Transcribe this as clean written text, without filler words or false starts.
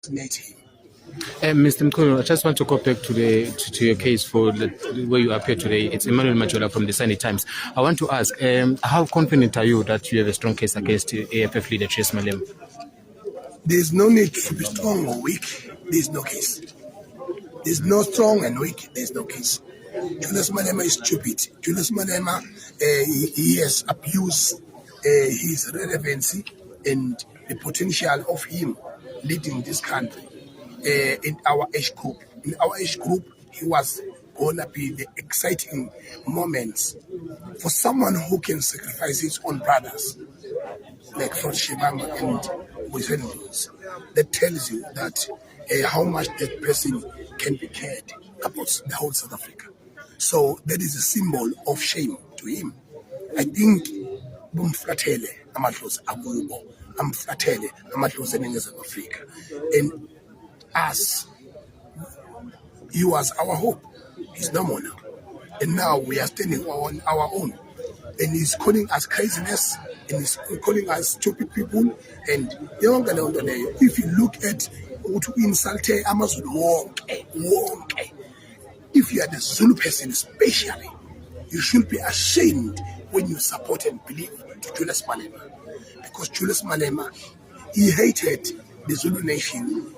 Native. Mr. Mkono, I just want to go back to to your case for where you appear today. It's Emmanuel Majola from the Sunday Times. I want to ask, how confident are you that you have a strong case against AFF leader Julius Malema? There's no need to be strong or weak. There's no case. There's no strong and weak. There's no case. Julius Malema is stupid. Julius Malema, he has abused his relevancy and the potential of him leading this country in our age group. In our age group, he was gonna be the exciting moments for someone who can sacrifice his own brothers, like Fort Shivama and Wizendos. That tells you that how much that person can be cared about the whole South Africa. So that is a symbol of shame to him. I think bumflathele amadlozi akubo, amflathele amadlozi eNingizimu Afrika, and us, he was our hope. He's no more now, and now we are standing on our own. And he's calling us craziness, and he's calling us stupid people. And if you look at to insult Amazon wonke. If you are the Zulu person especially, you should be ashamed when you support and believe to Julius Malema. Because Julius Malema, he hated the Zulu nation